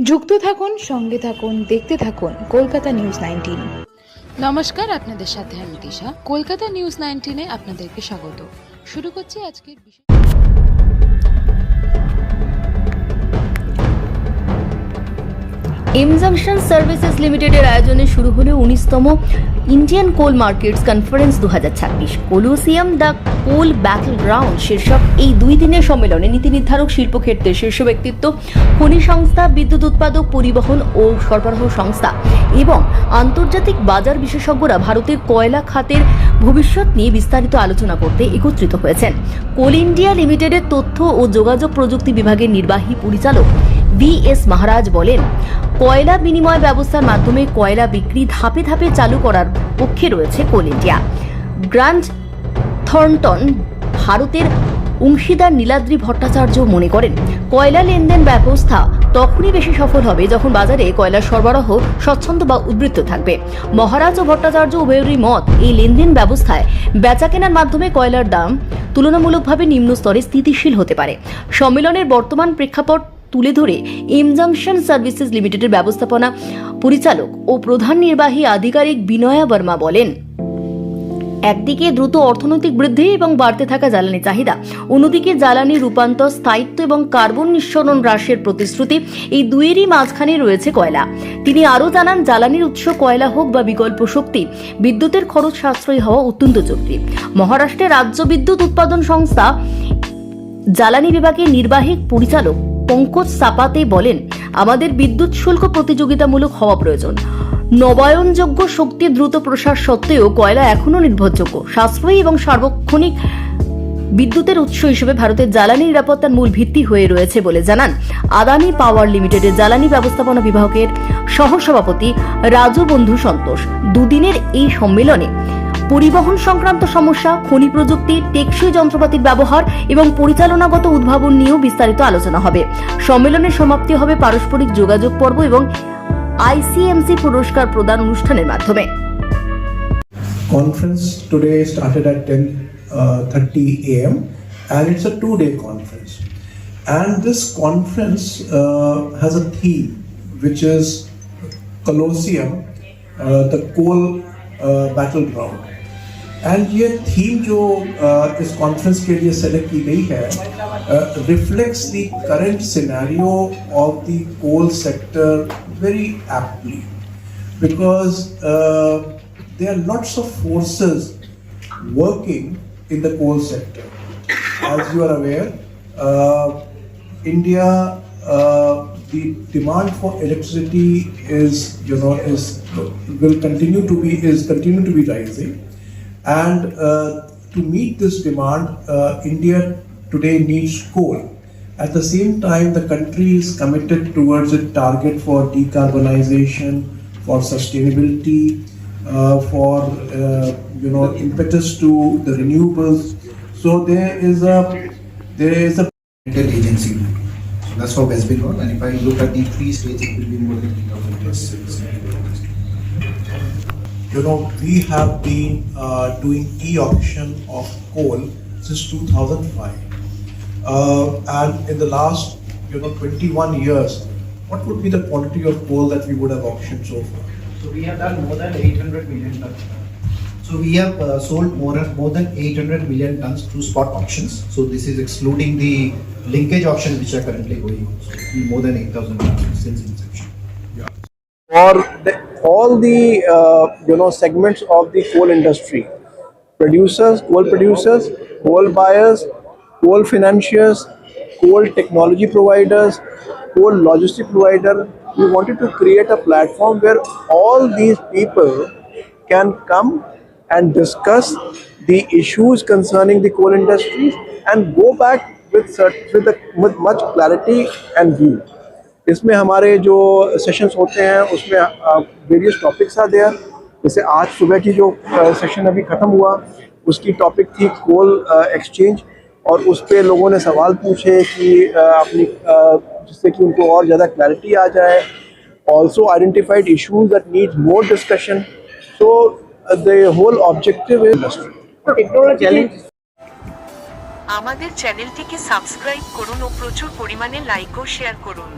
যুক্ত থাকুন, সঙ্গে থাকুন, দেখতে থাকুন কলকাতা নিউজ 19। নমস্কার, আপনাদের সাথে আমি দিশা। কলকাতা নিউজ 19-এ আপনাদেরকে স্বাগত। শুরু করছি আজকের বিশেষ। এমজাংশন সার্ভিসেস লিমিটেডের আয়োজনে শুরু হলো 19তম Indian coal markets conference 2026। Colosseum the coal battle ground শীর্ষক এই 2 দিনের সম্মেলনে নীতি নির্ধারক, শিল্পক্ষেত্রের শীর্ষ ব্যক্তিত্ব, খনি সংস্থা, বিদ্যুৎ উৎপাদক, পরিবহন ও সরবরাহ সংস্থা এবং আন্তর্জাতিক বাজার বিশেষজ্ঞরা ভারতের কয়লা খাতের ভবিষ্যৎ নিয়ে বিস্তারিত আলোচনা করতে একত্রিত হয়েছেন। কোল ইন্ডিয়া লিমিটেডের তথ্য ও যোগাযোগ প্রযুক্তি বিভাগের নির্বাহী পরিচালক VS মহারাজ বলেন, কয়লা বিনিময় ব্যবস্থার মাধ্যমে কয়লা বিক্রি ধাপে ধাপে চালু করার পক্ষে রয়েছে কোল ইন্ডিয়া। গ্রান্ট থর্নটন ভারতের অংশীদার নীলাদ্রি ভট্টাচার্য মনে করেন, কয়লা লেনদেন ব্যবস্থা তখনই বেশি সফল হবে যখন বাজারে কয়লার সরবরাহ স্বচ্ছন্দ বা উদ্বৃত্ত থাকবে। মহারাজ ও ভট্টাচার্য উভয়েরই মত, এই লেনদেন ব্যবস্থায় বেচা কেনার মাধ্যমে কয়লার দাম তুলনামূলকভাবে নিম্ন স্তরে স্থিতিশীল হতে পারে। সম্মেলনের বর্তমান প্রেক্ষাপট তুলে ধরে এমজাংশন সার্ভিসেস লিমিটেডের ব্যবস্থাপনা পরিচালক ও প্রধান নির্বাহী আধিকারিক বিনয়া বর্মা বলেন, একদিকে দ্রুত অর্থনৈতিক বৃদ্ধি এবং বাড়তে থাকা জ্বালানি চাহিদা, অন্যদিকে জ্বালানি রূপান্তর, স্থায়িত্ব এবং কার্বন নিঃসরণ হ্রাসের প্রতিশ্রুতি, এই দুয়েরই মাঝখানে রয়েছে কয়লা। তিনি আরও জানান, জ্বালানির উৎস কয়লা হোক বা বিকল্প শক্তি, বিদ্যুতের খরচ সাশ্রয়ী হওয়া অত্যন্ত জরুরি। মহারাষ্ট্রের রাজ্য বিদ্যুৎ উৎপাদন সংস্থা জ্বালানি বিভাগের নির্বাহী পরিচালক পঙ্কজ সাপাতে বলেন, আমাদের বিদ্যুৎ শুল্ক প্রতিযোগিতামূলক হওয়া প্রয়োজন। নবায়নযোগ্য শক্তির দ্রুত প্রসার সত্ত্বেও কয়লা এখনও নির্ভরযোগ্য, সাশ্রয়ী এবং সার্বক্ষণিক বিদ্যুতের উৎস হিসেবে ভারতের জ্বালানি নিরাপত্তার মূল ভিত্তি হয়ে রয়েছে বলে জানান আদানি পাওয়ার লিমিটেডের জ্বালানি ব্যবস্থাপনা বিভাগের সহসভাপতি রাজু বন্ধু সন্তোষ। দুদিনের এই সম্মেলনে পরিবহন সংক্রান্ত সমস্যা, খনি প্রযুক্তি, টেকসই যন্ত্রপাতির ব্যবহার এবং পরিচালনাগত উদ্ভাবন নিয়েও বিস্তারিত আলোচনা হবে। সম্মেলনের সমাপ্তি হবে পারস্পরিক যোগাযোগ পর্ব এবং ICMC পুরস্কার প্রদান অনুষ্ঠানের মাধ্যমে। Conference today started at 10:30 a.m. and it's a 2-day conference. And this conference has a theme which is Colosseum, the coal battleground. And ये थीम जो इस कॉन्फ्रेंस के लिए सेलेक्ट की गई है reflects the current scenario of the coal sector very aptly, because there are lots of forces working in the coal sector. As you are aware, India, the demand for electricity is continue to be rising. And to meet this demand, India today needs coal. At the same time, the country is committed towards a target for decarbonization, for sustainability, for impetus to the renewables. So there is a agency. So that's for West Bengal. And if I look at the 3 states, it will be more than 3,000 plus. We have been doing e-auction of coal since 2005, and in the last 21 years, what would be the quantity of coal that we would have auctioned so far? So we have done more than 800 million tons. So we have sold more than 800 million tons through spot auctions. So this is excluding the linkage auctions which are currently going on. So more than 8,000 tons since inception. For all the segments of the coal industry, coal producers, coal buyers, coal financiers, coal technology providers, coal logistic provider, we wanted to create a platform where all these people can come and discuss the issues concerning the coal industry and go back with much clarity and view. इसमें हमारे जो sessions होते हैं उसमें various topics are there. जैसे आज सुबह की जो सेशन अभी ख़त्म हुआ उसकी टॉपिक थी कोल एक्सचेंज, और उस पे लोगों ने सवाल पूछे कि अपनी जिससे कि उनको और ज़्यादा क्लैरिटी आ जाए। Also identified issues that need more discussion. So the whole objective is technology. আমাদের চ্যানেলটিকে সাবস্ক্রাইব করুন ও প্রচুর পরিমাণে লাইক ও শেয়ার করুন।